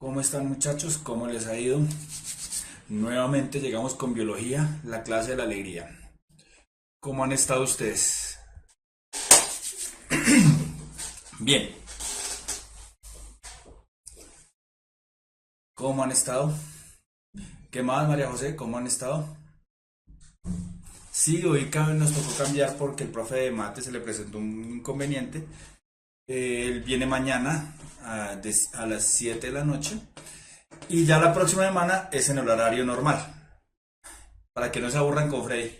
¿Cómo están muchachos? ¿Cómo les ha ido? Nuevamente llegamos con biología, la clase de la alegría. ¿Cómo han estado ustedes? Bien. ¿Cómo han estado? ¿Qué más, María José? ¿Cómo han estado? Sí, hoy nos tocó cambiar porque el profe de mate se le presentó un inconveniente. Él viene mañana a las 7 de la noche y ya la próxima semana es en el horario normal. Para que no se aburran con Freddy.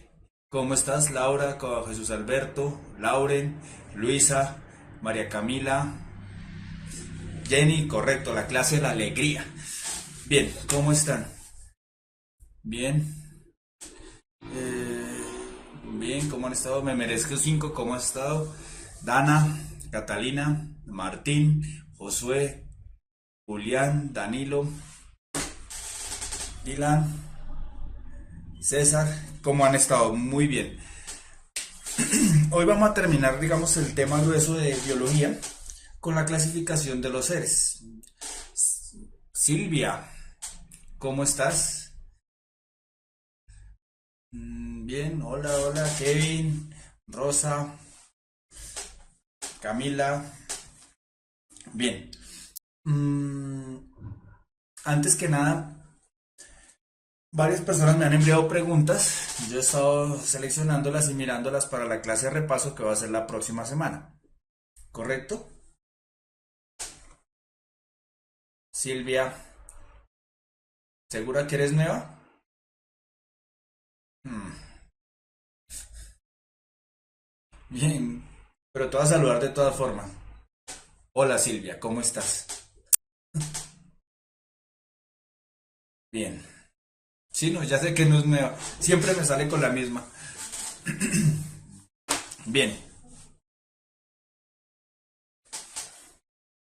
¿Cómo estás, Laura? Con Jesús Alberto, Lauren, Luisa, María Camila, Jenny, correcto, la clase de la alegría. Bien, ¿cómo están? Bien. Eh, bien, ¿cómo han estado? Me merezco 5, ¿cómo han estado? Dana, Catalina, Martín, Josué, Julián, Danilo, Dylan, César, ¿cómo han estado? Muy bien. Hoy vamos a terminar, digamos, el tema grueso de biología con la clasificación de los seres. Silvia, ¿cómo estás? Bien, hola, hola, Kevin, Rosa, Camila. Bien. Mm, Antes que nada, varias personas me han enviado preguntas. Yo he estado seleccionándolas y mirándolas para la clase de repaso que va a ser la próxima semana. ¿Correcto? Silvia, ¿segura que eres nueva? Hmm, Bien, pero te voy a saludar de todas formas. Hola Silvia, ¿cómo estás? Bien. Sí, no, ya sé que no es nueva. Siempre me sale con la misma. Bien.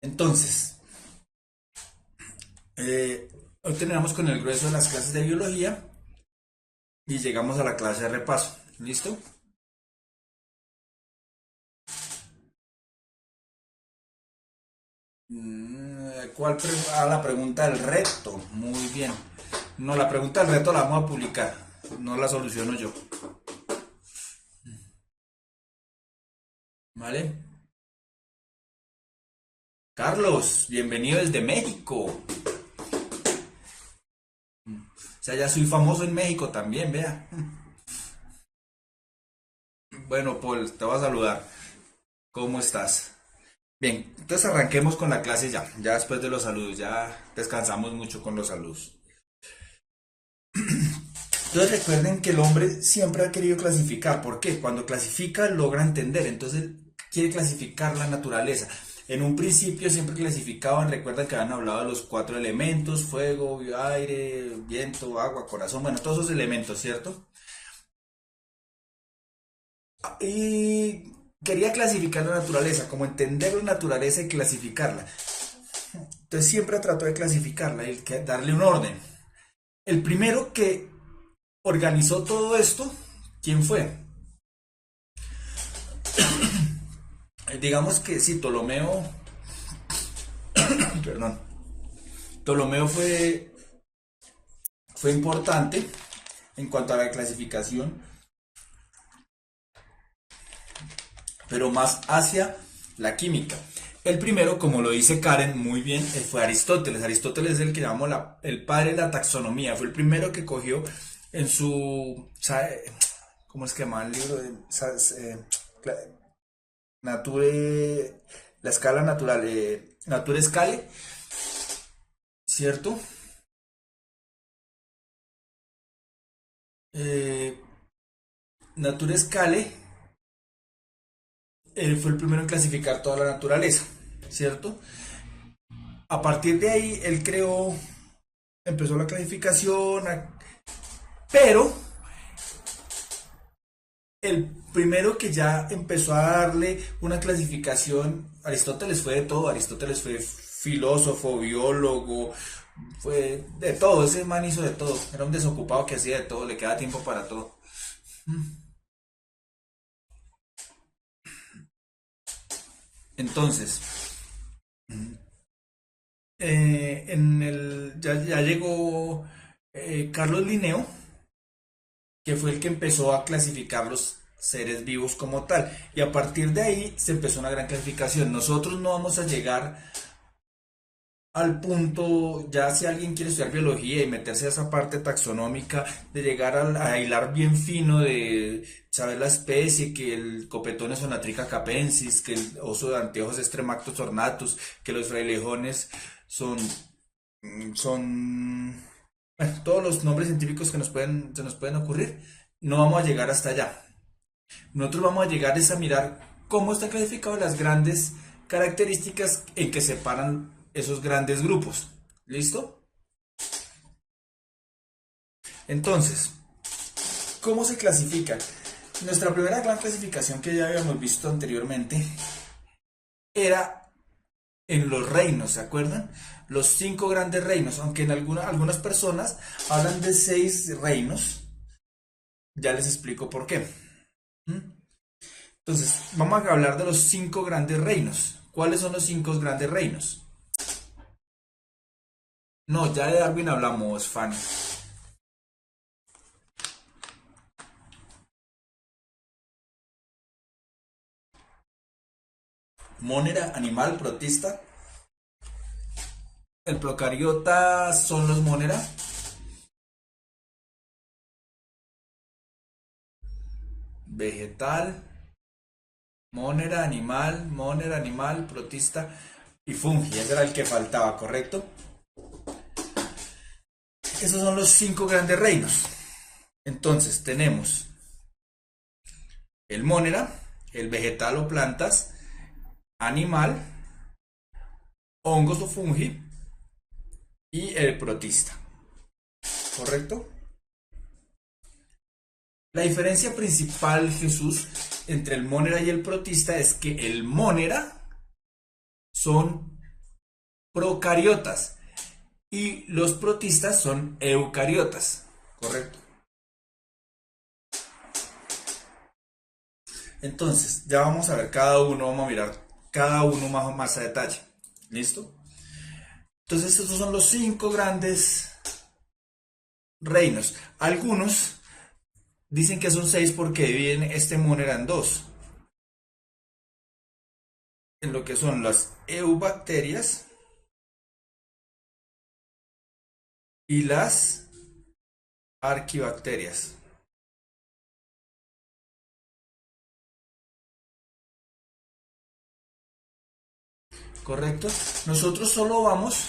Entonces, eh, hoy terminamos con el grueso de las clases de biología y llegamos a la clase de repaso. ¿Listo? La pregunta del reto. Muy bien. No, la pregunta del reto la vamos a publicar. No la soluciono yo. ¿Vale? Carlos, bienvenido desde México. O sea, ya soy famoso en México también, vea. Bueno, Paul, te voy a saludar. ¿Cómo estás? Bien, entonces arranquemos con la clase ya. Ya después de los saludos, ya descansamos mucho con los saludos. Entonces recuerden que el hombre siempre ha querido clasificar. ¿Por qué? Cuando clasifica logra entender. Entonces quiere clasificar la naturaleza. En un principio siempre clasificaban, recuerdan que habían hablado de los 4 elementos, fuego, aire, viento, agua, corazón, bueno, todos esos elementos, ¿cierto? Y quería clasificar la naturaleza, como entender la naturaleza y clasificarla. Entonces siempre trató de clasificarla y darle un orden. El primero que organizó todo esto, ¿quién fue? Digamos que sí, Ptolomeo, perdón, Ptolomeo fue importante en cuanto a la clasificación, pero más hacia la química. El primero, como lo dice Karen muy bien, fue Aristóteles. Aristóteles es el que llamamos el padre de la taxonomía. Fue el primero que cogió en su... ¿Cómo es que llama el libro? Nature... La escala natural. Nature Scale, ¿cierto? Eh, Nature Scale fue el primero en clasificar toda la naturaleza, ¿cierto? A partir de ahí, él creó, empezó la clasificación, pero el primero que ya empezó a darle una clasificación, Aristóteles fue de todo, Aristóteles fue filósofo, biólogo, fue de todo, ese man hizo de todo, era un desocupado que hacía de todo, le queda tiempo para todo. Entonces, ya llegó Carlos Linneo, que fue el que empezó a clasificar los seres vivos como tal. Y a partir de ahí se empezó una gran clasificación. Nosotros no vamos a llegar al punto, ya si alguien quiere estudiar biología y meterse a esa parte taxonómica, de llegar a hilar bien fino, de saber la especie, que el copetón es Onatrica capensis, que el oso de anteojos es Tremactos ornatus, que los frailejones son, bueno, todos los nombres científicos que se nos pueden ocurrir, no vamos a llegar hasta allá. Nosotros vamos a llegar es a mirar cómo están clasificadas las grandes características en que separan esos grandes grupos. ¿Listo? Entonces, ¿cómo se clasifican? Nuestra primera gran clasificación que ya habíamos visto anteriormente era en los reinos, ¿se acuerdan? Los 5 grandes reinos, aunque en algunas personas hablan de 6 reinos, ya les explico por qué. Entonces, vamos a hablar de los 5 grandes reinos. ¿Cuáles son los 5 grandes reinos? No, ya de Darwin hablamos, Fanny. Monera, animal, protista. El procariota son los monera. Vegetal, monera, animal, protista y fungi. Ese era el que faltaba, ¿correcto? Esos son los 5 grandes reinos. Entonces tenemos el monera, el vegetal o plantas, animal, hongos o fungi y el protista. ¿Correcto? La diferencia principal, Jesús, entre el monera y el protista es que el monera son procariotas y los protistas son eucariotas. ¿Correcto? Entonces, ya vamos a ver cada uno, vamos a mirar cada uno más a detalle. ¿Listo? Entonces, estos son los 5 grandes reinos. Algunos dicen que son 6 porque dividen este monera en 2. En lo que son las eubacterias y las arquibacterias. ¿Correcto? Nosotros solo vamos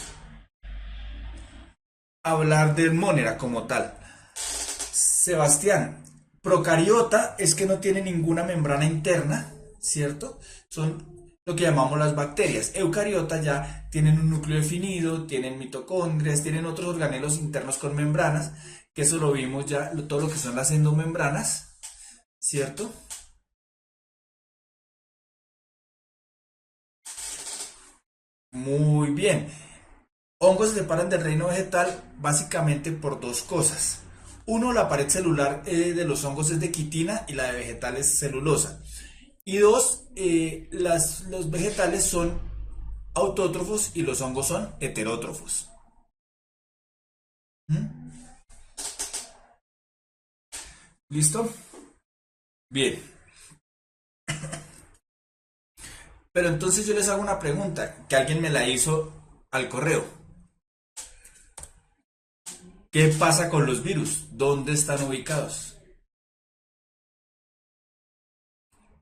a hablar del monera como tal. Sebastián, procariota es que no tiene ninguna membrana interna, ¿cierto? Son lo que llamamos las bacterias. Eucariota ya tienen un núcleo definido, tienen mitocondrias, tienen otros organelos internos con membranas, que eso lo vimos ya, todo lo que son las endomembranas, ¿cierto? Muy bien. Hongos se separan del reino vegetal básicamente por 2 cosas. Uno, la pared celular de los hongos es de quitina y la de vegetales celulosa. Y 2, los vegetales son autótrofos y los hongos son heterótrofos. ¿Mm? ¿Listo? Bien. Pero entonces yo les hago una pregunta que alguien me la hizo al correo. ¿Qué pasa con los virus? ¿Dónde están ubicados?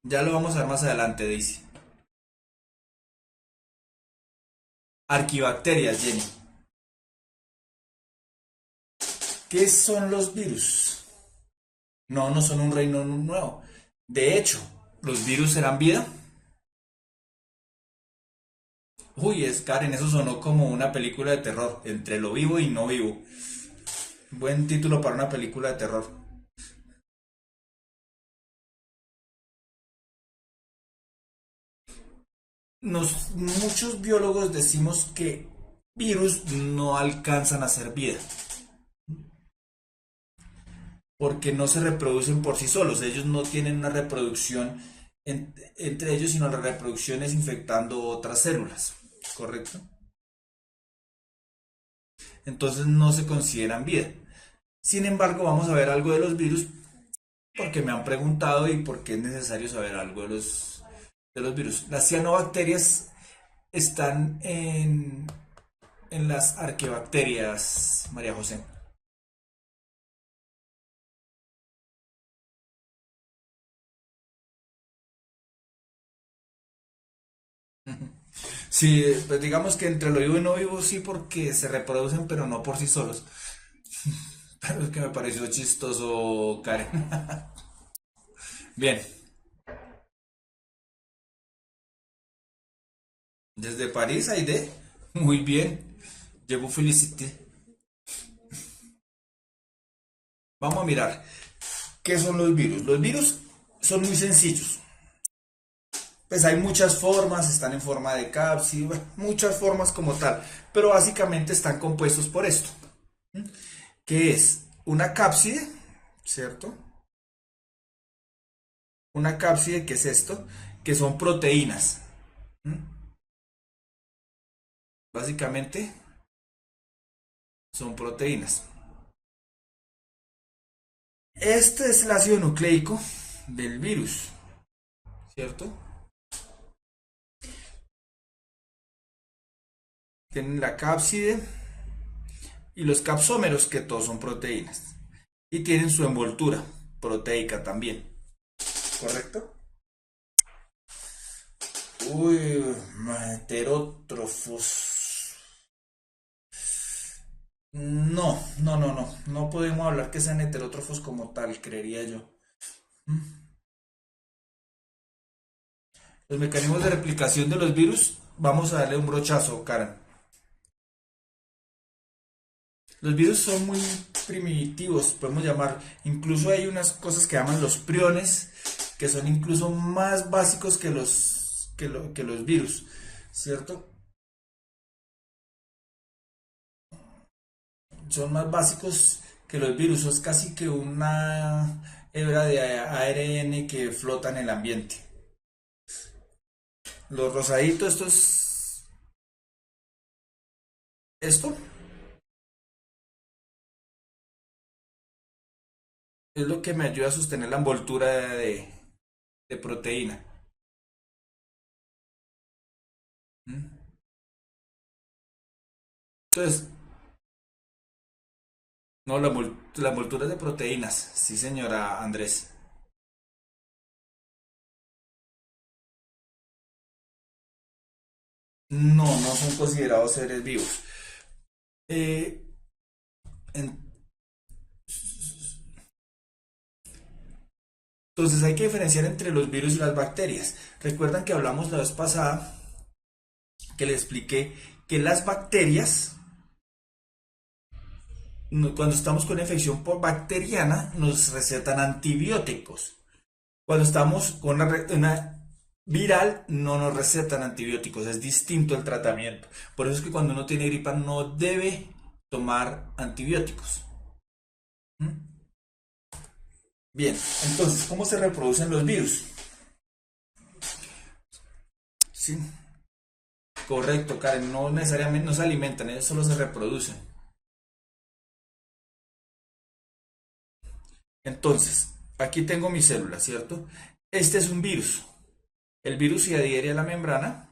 Ya lo vamos a ver más adelante, Daisy. Arquibacterias, Jenny. ¿Qué son los virus? No, no son un reino nuevo. De hecho, ¿los virus serán vida? Uy, es Karen, eso sonó como una película de terror, entre lo vivo y no vivo. Buen título para una película de terror. Muchos biólogos decimos que virus no alcanzan a ser vida, porque no se reproducen por sí solos, ellos no tienen una reproducción entre ellos, sino la reproducción es infectando otras células, ¿correcto? entonces no se consideran vida. Sin embargo, vamos a ver algo de los virus porque me han preguntado y porque es necesario saber algo de los virus. Las cianobacterias están en las arqueobacterias, María José. Sí, pues digamos que entre lo vivo y no vivo sí porque se reproducen, pero no por sí solos. Pero es que me pareció chistoso, Karen. Bien, desde París, Aide. Muy bien. Llevo felicité. Vamos a mirar qué son los virus. Los virus son muy sencillos. Pues hay muchas formas, están en forma de cápside, bueno, muchas formas como tal, pero básicamente están compuestos por esto, que es una cápside, ¿cierto? Una cápside, ¿qué es esto? Que son proteínas. ¿Mm? Básicamente son proteínas. Este es el ácido nucleico del virus, ¿cierto? Tienen la cápside y los capsómeros, que todos son proteínas. Y tienen su envoltura proteica también, ¿correcto? Uy, heterótrofos. No. No podemos hablar que sean heterótrofos como tal, creería yo. Los mecanismos de replicación de los virus, vamos a darle un brochazo, Karen. Los virus son muy primitivos, podemos llamar. Incluso hay unas cosas que llaman los priones, que son incluso más básicos que que los virus, ¿cierto? Son más básicos que los virus, es casi que una hebra de ARN que flota en el ambiente. Los rosaditos, esto es lo que me ayuda a sostener la envoltura de proteína. ¿Mm? Entonces, no, la envoltura es de proteínas, sí señora Andrés. No son considerados seres vivos. Eh, en- entonces hay que diferenciar entre los virus y las bacterias. Recuerdan que hablamos la vez pasada que le expliqué que las bacterias, cuando estamos con infección por bacteriana, nos recetan antibióticos. Cuando estamos con una viral, no nos recetan antibióticos, es distinto el tratamiento. Por eso es que cuando uno tiene gripa no debe tomar antibióticos. ¿Mm? Bien, entonces, ¿cómo se reproducen los virus? Sí, correcto, Karen, no necesariamente no se alimentan, ellos solo se reproducen. Entonces, aquí tengo mi célula, ¿cierto? Este es un virus. El virus se adhiere a la membrana,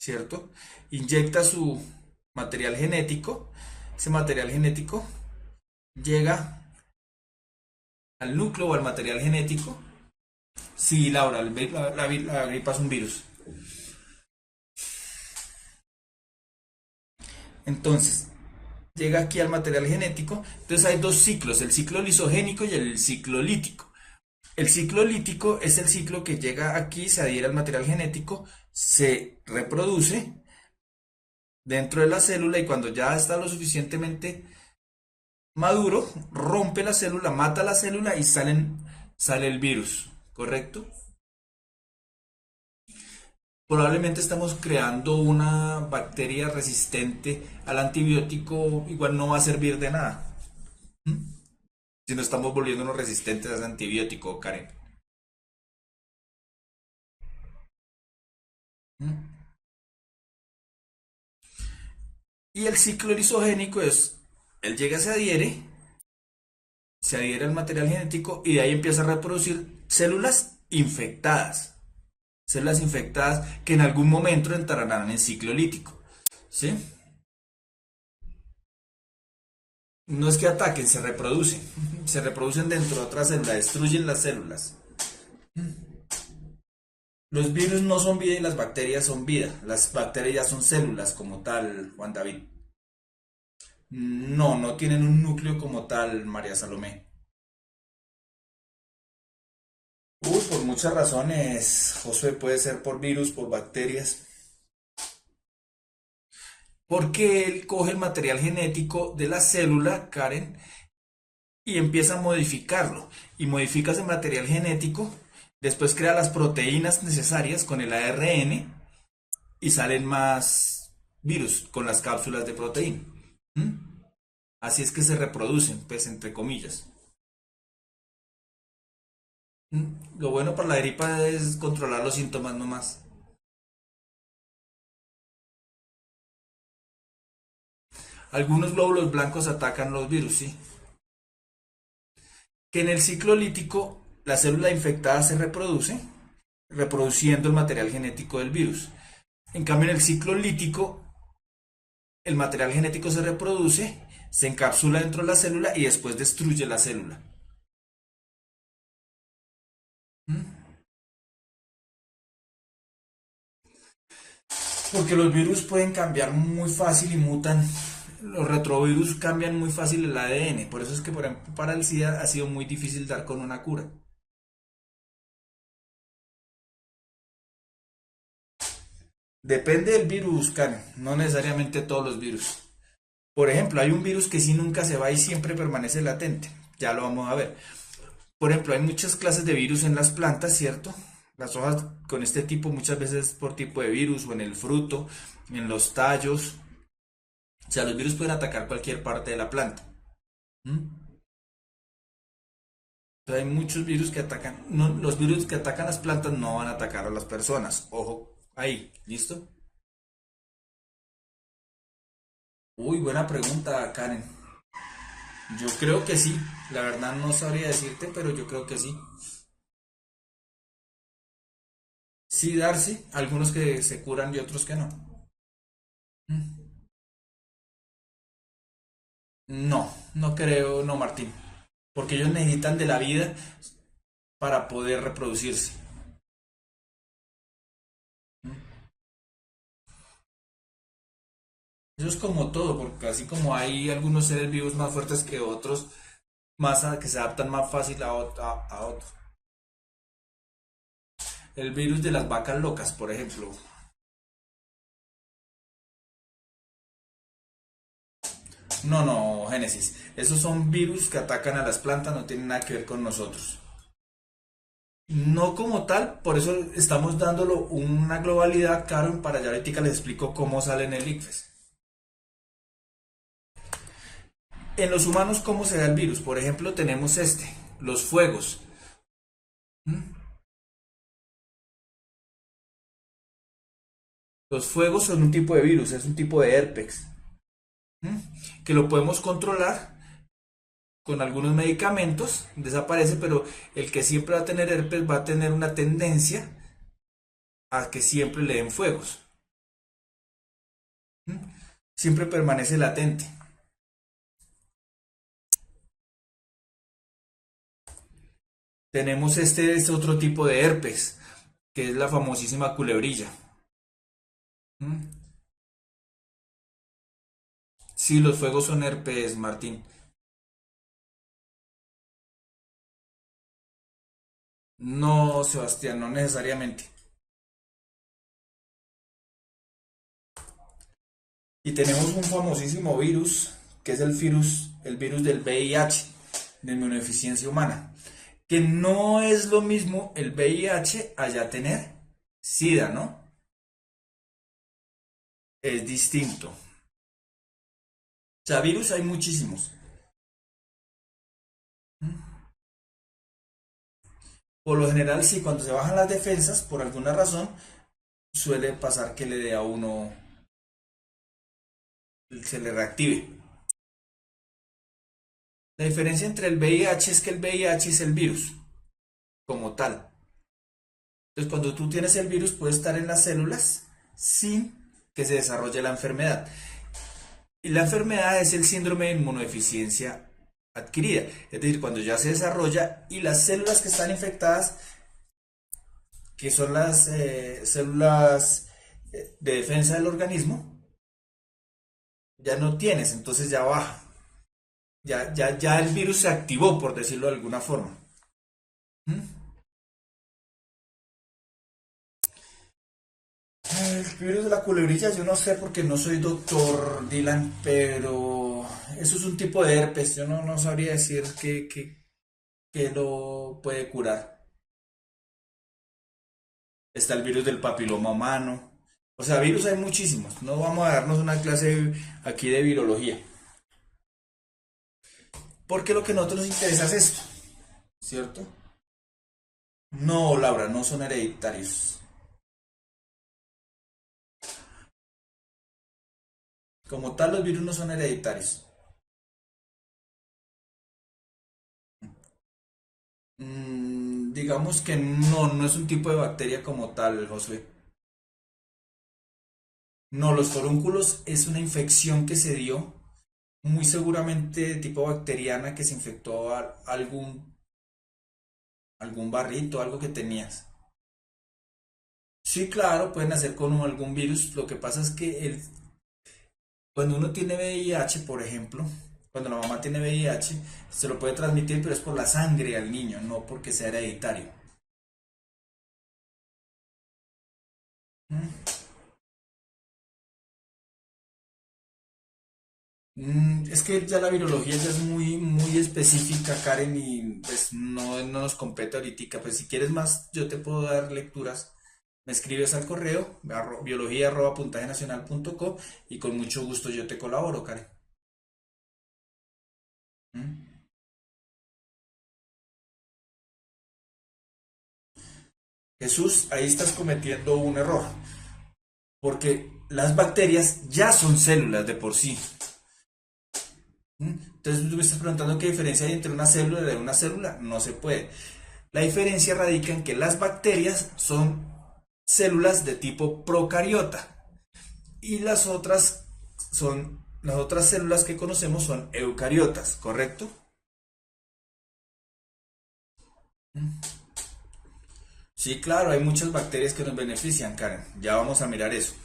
¿cierto? Inyecta su material genético. Ese material genético llega al núcleo o al material genético. Sí, Laura, la gripa es un virus. Entonces, llega aquí al material genético. Entonces hay dos ciclos, el ciclo lisogénico y el ciclo lítico. El ciclo lítico es el ciclo que llega aquí, se adhiere al material genético, se reproduce dentro de la célula y cuando ya está lo suficientemente maduro, rompe la célula, mata la célula y sale el virus, ¿correcto? Probablemente estamos creando una bacteria resistente al antibiótico, igual no va a servir de nada. ¿Mm? Si no estamos volviéndonos resistentes a ese antibiótico, Karen. ¿Mm? Y el ciclo lisogénico es, él llega, se adhiere al material genético y de ahí empieza a reproducir células infectadas que en algún momento entrarán en ciclo lítico. ¿Sí? No es que ataquen, se reproducen dentro de otra célula, destruyen las células. Los virus no son vida y las bacterias son vida. Las bacterias son células como tal, Juan David. No, no tienen un núcleo como tal, María Salomé. Por muchas razones, Josué, puede ser por virus, por bacterias. Porque él coge el material genético de la célula, Karen, y empieza a modificarlo. Y modifica ese material genético, después crea las proteínas necesarias con el ARN y salen más virus con las cápsulas de proteína. ¿Mm? Así es que se reproducen, pues entre comillas. Lo bueno para la gripa es controlar los síntomas nomás. Algunos glóbulos blancos atacan los virus, sí. Que en el ciclo lítico la célula infectada se reproduce, reproduciendo el material genético del virus. En cambio, en el ciclo lítico, el material genético se reproduce, se encapsula dentro de la célula y después destruye la célula. Porque los virus pueden cambiar muy fácil y mutan. Los retrovirus cambian muy fácil el ADN. Por eso es que, por ejemplo, para el SIDA ha sido muy difícil dar con una cura. Depende del virus, Karen. No necesariamente todos los virus. Por ejemplo, hay un virus que sí nunca se va y siempre permanece latente. Ya lo vamos a ver. Por ejemplo, hay muchas clases de virus en las plantas, ¿cierto? Las hojas con este tipo muchas veces por tipo de virus o en el fruto, en los tallos. O sea, los virus pueden atacar cualquier parte de la planta. ¿Mm? Hay muchos virus que atacan. Los virus que atacan las plantas no van a atacar a las personas. Ojo, ahí, ¿listo? Uy, buena pregunta, Karen. Yo creo que sí. La verdad no sabría decirte, pero yo creo que sí. Sí, darse. Algunos que se curan y otros que no. Mm. No, no creo, no, Martín. Porque ellos necesitan de la vida para poder reproducirse. Eso es como todo, porque así como hay algunos seres vivos más fuertes que otros, que se adaptan más fácil a otros. El virus de las vacas locas, por ejemplo. No, no, Génesis. Esos son virus que atacan a las plantas, no tienen nada que ver con nosotros. No como tal, por eso estamos dándolo una globalidad, Karen, para ya ahorita les explico cómo sale en el ICFES. En los humanos, ¿cómo se da el virus? Por ejemplo, tenemos los fuegos. ¿Mm? Los fuegos son un tipo de virus, es un tipo de herpes. Que lo podemos controlar con algunos medicamentos, desaparece, pero el que siempre va a tener herpes va a tener una tendencia a que siempre le den fuegos. ¿Mm? Siempre permanece latente. Tenemos este otro tipo de herpes, que es la famosísima culebrilla. ¿Mm? Sí, los fuegos son herpes, Martín. No, Sebastián, no necesariamente. Y tenemos un famosísimo virus, que es el virus del VIH, de inmunodeficiencia humana, que no es lo mismo el VIH allá tener SIDA, ¿no? Es distinto. O sea, virus hay muchísimos. Por lo general, sí, cuando se bajan las defensas, por alguna razón, suele pasar que le dé a uno se le reactive. La diferencia entre el VIH es que el VIH es el virus como tal. Entonces, cuando tú tienes el virus, puede estar en las células sin que se desarrolle la enfermedad. Y la enfermedad es el síndrome de inmunodeficiencia adquirida. Es decir, cuando ya se desarrolla y las células que están infectadas, que son las células de defensa del organismo, ya no tienes, entonces ya baja. Ya el virus se activó, por decirlo de alguna forma. ¿Mm? El virus de la culebrilla, yo no sé porque no soy doctor, Dylan, pero eso es un tipo de herpes. Yo no sabría decir que lo puede curar. Está el virus del papiloma humano. O sea, virus hay muchísimos. No vamos a darnos una clase aquí de virología. Porque lo que a nosotros nos interesa es esto, ¿cierto? No, Laura, no son hereditarios. Como tal, los virus no son hereditarios. Digamos que no es un tipo de bacteria como tal, Josué. No, los forúnculos es una infección que se dio, muy seguramente de tipo bacteriana, que se infectó a algún barrito, algo que tenías. Sí, claro, pueden hacer con algún virus. Lo que pasa es que cuando uno tiene VIH, por ejemplo, cuando la mamá tiene VIH, se lo puede transmitir, pero es por la sangre al niño, no porque sea hereditario. ¿Mm? Es que ya la virología ya es muy específica, Karen, y pues no nos compete ahorita. Pues si quieres más, yo te puedo dar lecturas. Me escribes al correo biología@puntajenacional.co y con mucho gusto yo te colaboro, Karen. ¿Mm? Jesús, ahí estás cometiendo un error, porque las bacterias ya son células de por sí. Entonces tú me estás preguntando qué diferencia hay entre una célula y una célula. No se puede. La diferencia radica en que las bacterias son células de tipo procariota y las otras células que conocemos son eucariotas, ¿correcto? Sí, claro, hay muchas bacterias que nos benefician, Karen. Ya vamos a mirar eso.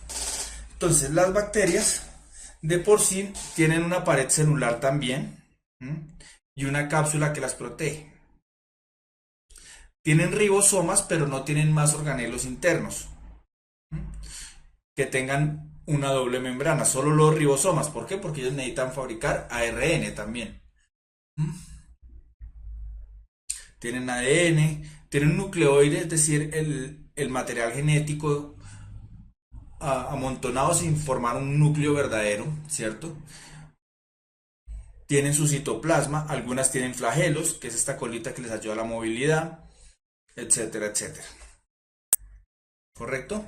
Entonces, las bacterias de por sí tienen una pared celular también, ¿m? Y una cápsula que las protege. Tienen ribosomas, pero no tienen más organelos internos, ¿m? Que tengan una doble membrana, solo los ribosomas. ¿Por qué? Porque ellos necesitan fabricar ARN también. ¿M? Tienen ADN, tienen nucleoides, es decir, el material genético amontonado sin formar un núcleo verdadero, ¿cierto? Tienen su citoplasma, algunas tienen flagelos, que es esta colita que les ayuda a la movilidad, etcétera, etcétera. ¿Correcto?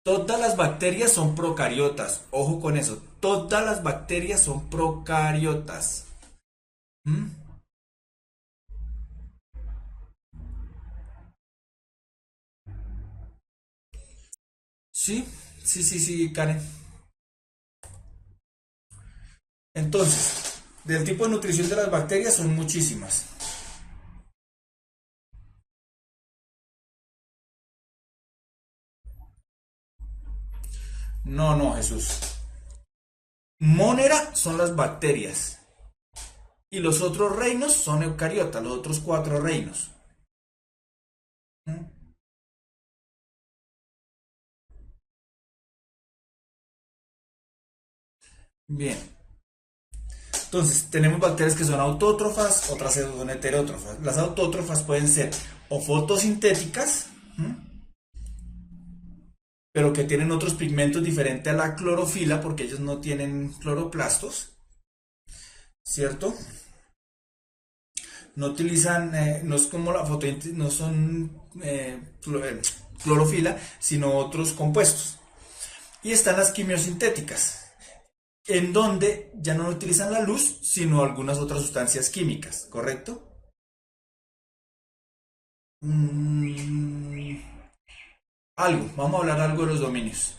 Todas las bacterias son procariotas. Ojo con eso. Todas las bacterias son procariotas. ¿Mm? Sí, sí, Karen. Entonces, del tipo de nutrición de las bacterias son muchísimas. No, Jesús. Monera son las bacterias. Y los otros reinos son eucariotas, los otros cuatro reinos. ¿Mm? Bien. Entonces, tenemos bacterias que son autótrofas, otras son heterótrofas. Las autótrofas pueden ser o fotosintéticas, ¿m? Pero que tienen otros pigmentos diferentes a la clorofila porque ellos no tienen cloroplastos, ¿cierto? No utilizan, no es como la fotosíntesis, no son clorofila, sino otros compuestos. Y están las quimiosintéticas, en donde ya no utilizan la luz, sino algunas otras sustancias químicas, ¿correcto? Mm, vamos a hablar algo de los dominios.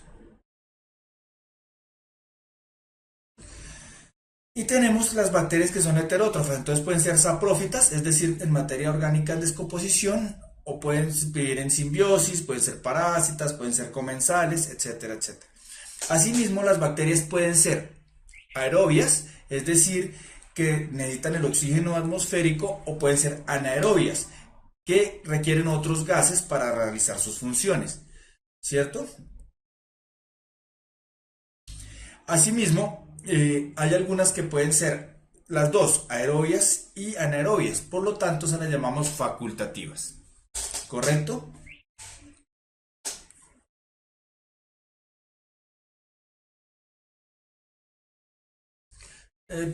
Y tenemos las bacterias que son heterótrofas, entonces pueden ser saprófitas, es decir, en materia orgánica en descomposición, o pueden vivir en simbiosis, pueden ser parásitas, pueden ser comensales, etcétera, etcétera. Asimismo, las bacterias pueden ser aerobias, es decir, que necesitan el oxígeno atmosférico, o pueden ser anaerobias, que requieren otros gases para realizar sus funciones, ¿cierto? Asimismo, hay algunas que pueden ser las dos, aerobias y anaerobias, por lo tanto se las llamamos facultativas, ¿correcto?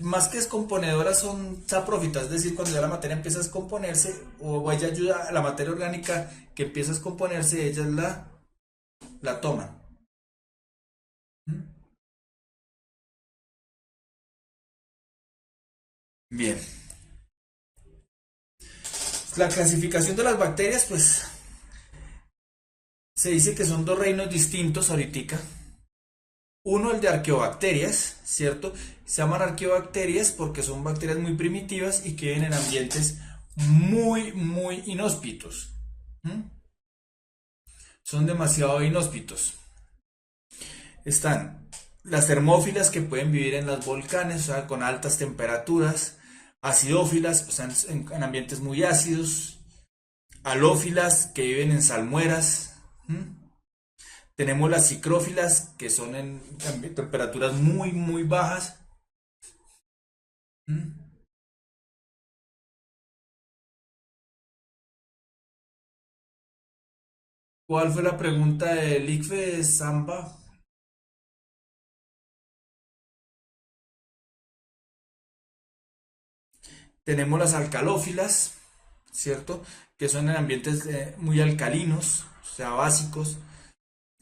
Más que descomponedoras son saprófitas, es decir, cuando ya la materia empieza a descomponerse o ella ayuda a la materia orgánica que empieza a descomponerse, ellas la toman. Bien, la clasificación de las bacterias, pues se dice que son dos reinos distintos ahorita. Uno, el de arqueobacterias, ¿cierto? Se llaman arqueobacterias porque son bacterias muy primitivas y que viven en ambientes muy inhóspitos. ¿Mm? Son demasiado inhóspitos. Están las termófilas que pueden vivir en los volcanes, o sea, con altas temperaturas, acidófilas, o sea, en ambientes muy ácidos, halófilas que viven en salmueras. ¿Mm? Tenemos las cicrófilas que son en temperaturas muy bajas. ¿Mm? ¿Cuál fue la pregunta del ICFE, Samba? Tenemos las alcalófilas, ¿cierto? Que son en ambientes muy alcalinos, o sea, básicos.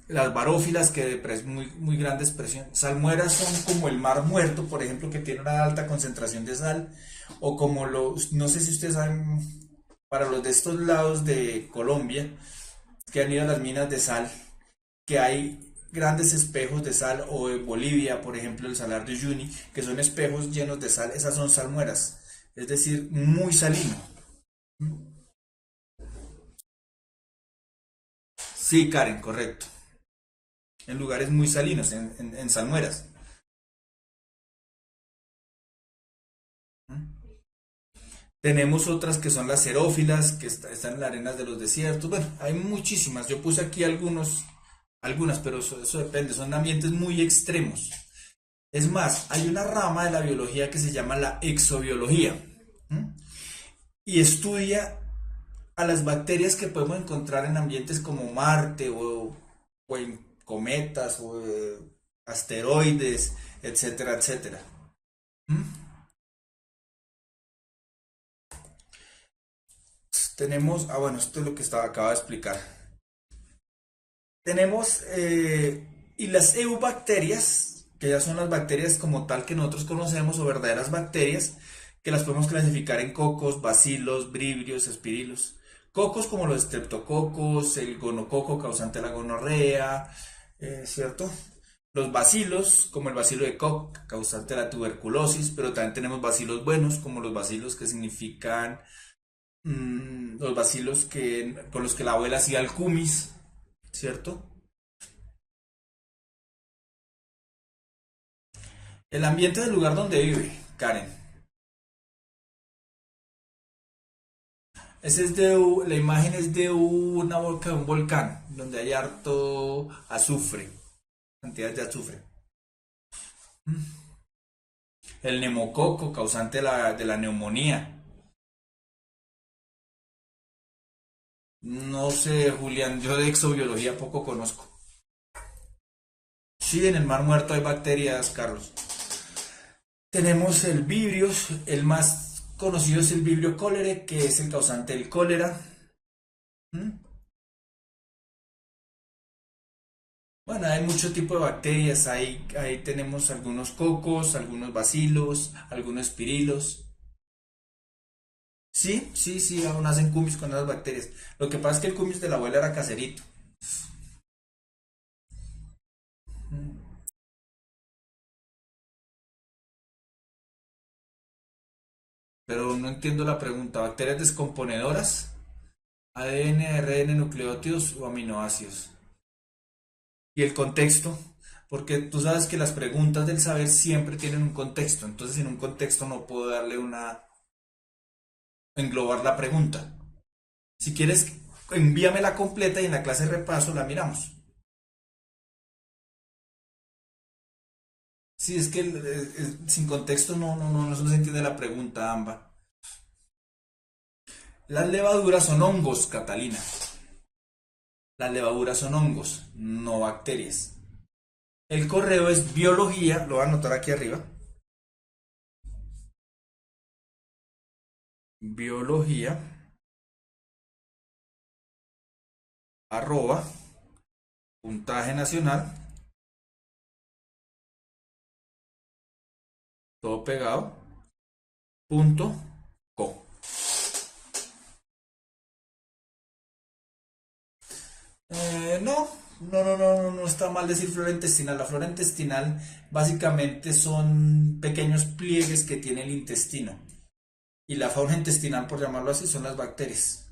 Las barófilas, que de muy grandes presiones. Salmueras son como el mar muerto, por ejemplo, que tiene una alta concentración de sal. O como los, no sé si ustedes saben, para los de estos lados de Colombia, que han ido a las minas de sal, que hay grandes espejos de sal, o en Bolivia, por ejemplo, el Salar de Uyuni, que son espejos llenos de sal, esas son salmueras, es decir, muy salino. Sí, Karen, correcto. En lugares muy salinos, en salmueras. Tenemos otras que son las xerófilas, que están en las arenas de los desiertos. Bueno, hay muchísimas. Yo puse aquí algunas, pero eso depende. Son ambientes muy extremos. Es más, hay una rama de la biología que se llama la exobiología. ¿M? Y estudia a las bacterias que podemos encontrar en ambientes como Marte, o en cometas, o asteroides, etcétera, etcétera. ¿M? Tenemos, bueno, esto es lo que acaba de explicar. Tenemos, y las eubacterias, que ya son las bacterias como tal que nosotros conocemos, o verdaderas bacterias, que las podemos clasificar en cocos, bacilos, bribrios, espirilos. Cocos como los estreptococos, el gonococo causante de la gonorrea, ¿cierto? Los bacilos, como el bacilo de Koch, causante de la tuberculosis, pero también tenemos bacilos buenos, como los bacilos que significan los bacilos con los que la abuela hacía el kumis, ¿cierto? El ambiente del lugar donde vive, Karen. La imagen es de un volcán, donde hay harto azufre, cantidades de azufre. El neumococo, causante de la neumonía. No sé, Julián, yo de exobiología poco conozco. Sí, en el mar muerto hay bacterias, Carlos. Tenemos el vibrio, el más conocido es el vibrio cólere, que es el causante del cólera. ¿Mm? Bueno, hay mucho tipo de bacterias, ahí tenemos algunos cocos, algunos bacilos, algunos pirilos. Sí, sí, sí, aún hacen cumis con esas bacterias. Lo que pasa es que el cumis de la abuela era caserito. Pero no entiendo la pregunta. ¿Bacterias descomponedoras? ADN, ARN, nucleótidos o aminoácidos. Y el contexto, porque tú sabes que las preguntas del saber siempre tienen un contexto. Entonces, en un contexto no puedo darle englobar la pregunta. Si quieres, envíamela completa y en la clase de repaso la miramos. Sí, es que sin contexto no se entiende la pregunta, Amba. Las levaduras son hongos, Catalina. Las levaduras son hongos, no bacterias. El correo es biología, lo voy a anotar aquí arriba. Biología, arroba, puntaje nacional, todo pegado, punto, co. No está mal decir flora intestinal. La flora intestinal básicamente son pequeños pliegues que tiene el intestino. Y la fauna intestinal, por llamarlo así, son las bacterias.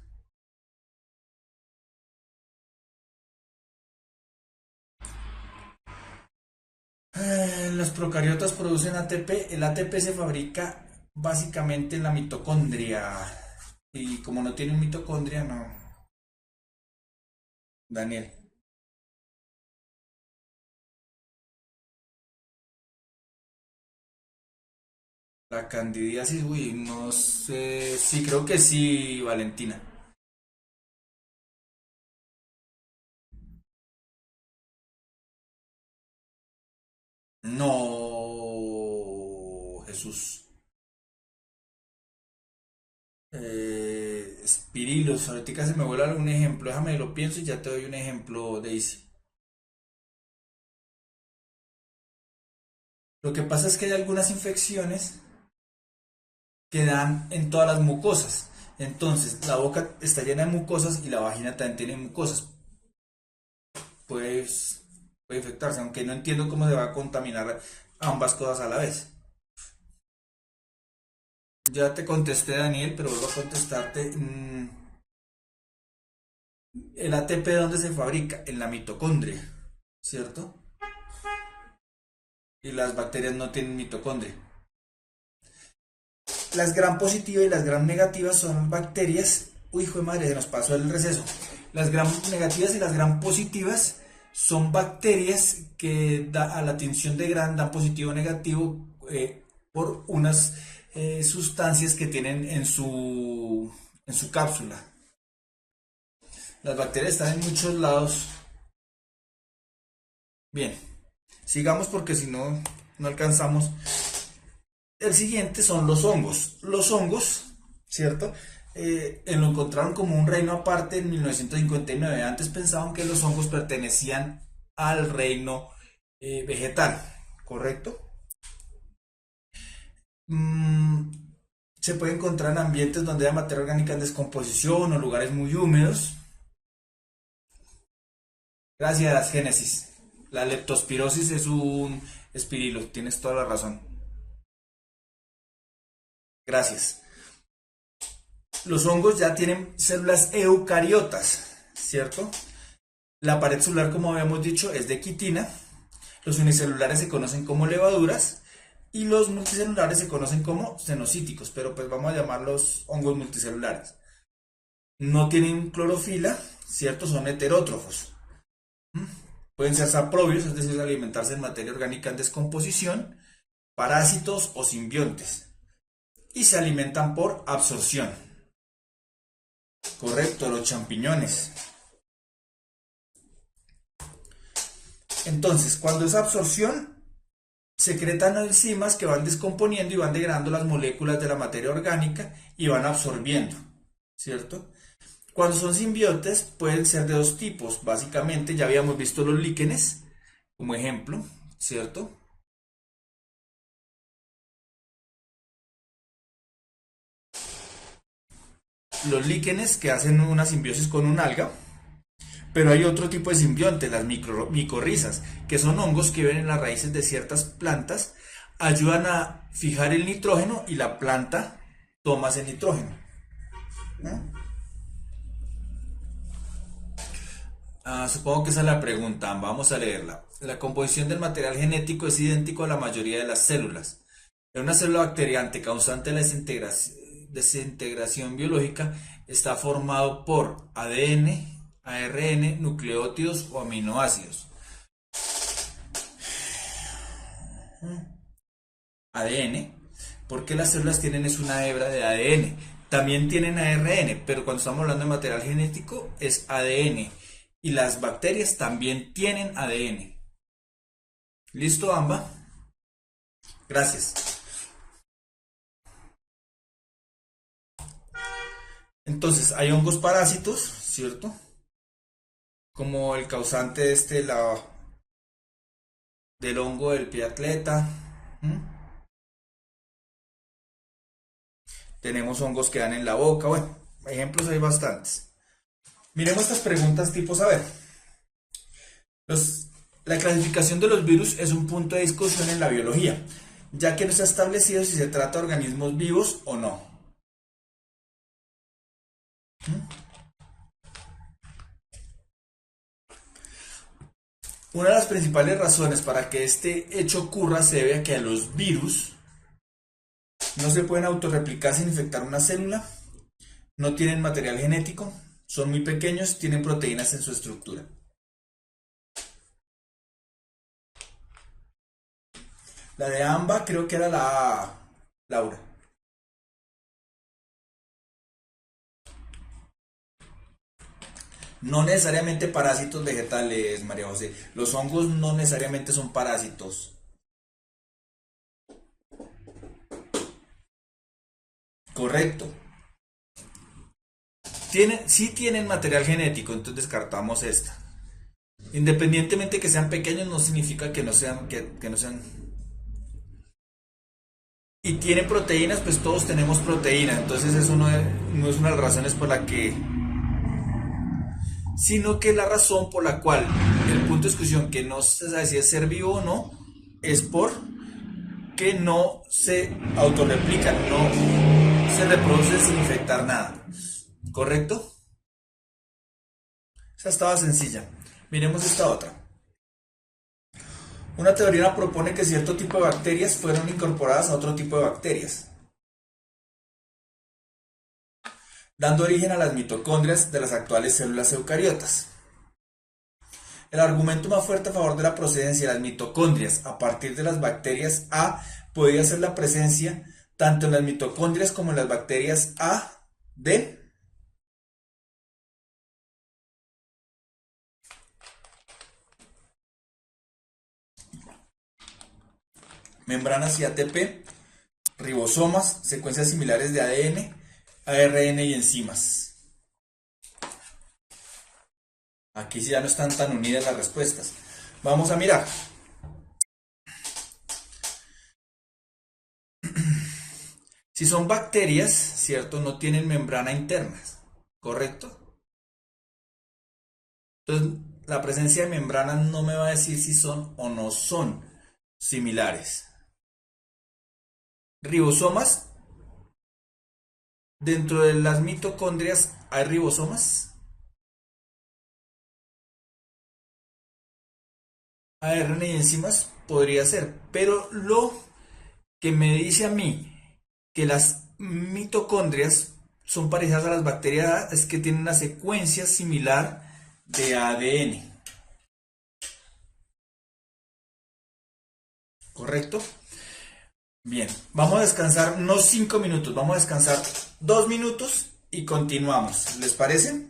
Los procariotas producen ATP. El ATP se fabrica básicamente en la mitocondria. Y como no tienen mitocondria, no. Daniel. La candidiasis, uy, no sé. Sí, creo que sí, Valentina. No, Jesús. Espirilos, ahorita se me vuelve algún ejemplo. Déjame lo pienso y ya te doy un ejemplo, Daisy. Lo que pasa es que hay algunas infecciones que dan en todas las mucosas. Entonces, la boca está llena de mucosas y la vagina también tiene mucosas. Pues puede infectarse, aunque no entiendo cómo se va a contaminar ambas cosas a la vez. Ya te contesté, Daniel, pero vuelvo a contestarte. El ATP, ¿dónde se fabrica? En la mitocondria, ¿cierto? Y las bacterias no tienen mitocondria. Las gram positivas y las gram negativas son bacterias. Uy, hijo de madre, se nos pasó el receso. Las gram negativas y las gram positivas son bacterias que a la tinción de gram dan positivo o negativo por unas sustancias que tienen en su cápsula. Las bacterias están en muchos lados. Bien, sigamos porque si no, no alcanzamos. El siguiente son los hongos. Los hongos, ¿cierto? Lo encontraron como un reino aparte en 1959. Antes pensaban que los hongos pertenecían al reino vegetal, ¿correcto? Mm, Se puede encontrar en ambientes donde hay materia orgánica en descomposición o lugares muy húmedos. Gracias, Génesis. La leptospirosis es un espirilo, tienes toda la razón. Gracias. Los hongos ya tienen células eucariotas, ¿cierto? La pared celular, como habíamos dicho, es de quitina. Los unicelulares se conocen como levaduras y los multicelulares se conocen como xenocíticos, pero pues vamos a llamarlos hongos multicelulares. No tienen clorofila, ¿cierto? Son heterótrofos. Pueden ser saprobios, es decir, alimentarse en materia orgánica en descomposición, parásitos o simbiontes. Y se alimentan por absorción. Correcto, los champiñones. Entonces, cuando es absorción, secretan enzimas que van descomponiendo y van degradando las moléculas de la materia orgánica y van absorbiendo, ¿cierto? Cuando son simbiontes pueden ser de dos tipos, básicamente ya habíamos visto los líquenes, como ejemplo, ¿cierto? Los líquenes que hacen una simbiosis con un alga, pero hay otro tipo de simbiontes, las micorrizas, que son hongos que viven en las raíces de ciertas plantas, ayudan a fijar el nitrógeno y la planta toma ese nitrógeno, ¿no? Supongo que esa es la pregunta, vamos a leerla. La composición del material genético es idéntico a la mayoría de las células. En una célula bacteriante causante de la desintegración biológica está formado por ADN, ARN, nucleótidos o aminoácidos. ADN, porque las células tienen es una hebra de ADN. También tienen ARN, pero cuando estamos hablando de material genético es ADN. Y las bacterias también tienen ADN. ¿Listo, Amba? Gracias. Entonces, hay hongos parásitos, ¿cierto? Como el causante del hongo del pie atleta. Tenemos hongos que dan en la boca. Bueno, ejemplos hay bastantes. Miremos estas preguntas tipo saber. La clasificación de los virus es un punto de discusión en la biología, ya que no se ha establecido si se trata de organismos vivos o no. Una de las principales razones para que este hecho ocurra se debe a que los virus no se pueden autorreplicar sin infectar una célula, no tienen material genético, son muy pequeños, tienen proteínas en su estructura. La de Amba creo que era la A, Laura. No necesariamente parásitos vegetales, María José. Los hongos no necesariamente son parásitos. Correcto. Sí tienen material genético, entonces descartamos esta. Independientemente que sean pequeños, no significa que no sean, que no sean. Y tienen proteínas, pues todos tenemos proteínas, entonces eso no es una de las razones por la que. Sino que la razón por la cual el punto de discusión que no se sabe si es ser vivo o no, es por que no se autorreplican, no se reproducen sin infectar nada. ¿Correcto? Esa estaba sencilla. Miremos esta otra. Una teoría propone que cierto tipo de bacterias fueron incorporadas a otro tipo de bacterias, dando origen a las mitocondrias de las actuales células eucariotas. El argumento más fuerte a favor de la procedencia de las mitocondrias a partir de las bacterias A podría ser la presencia tanto en las mitocondrias como en las bacterias A de membranas y ATP, ribosomas, secuencias similares de ADN, ARN y enzimas. Aquí sí ya no están tan unidas las respuestas. Vamos a mirar. Si son bacterias, ¿cierto? No tienen membrana interna, ¿correcto? Entonces, la presencia de membranas no me va a decir si son o no son similares. Ribosomas. Dentro de las mitocondrias hay ribosomas. ARN y enzimas podría ser, pero lo que me dice a mí que las mitocondrias son parecidas a las bacterias es que tienen una secuencia similar de ADN. ¿Correcto? Bien, vamos a descansar no 5 minutos, vamos a descansar 2 minutos y continuamos. ¿Les parece?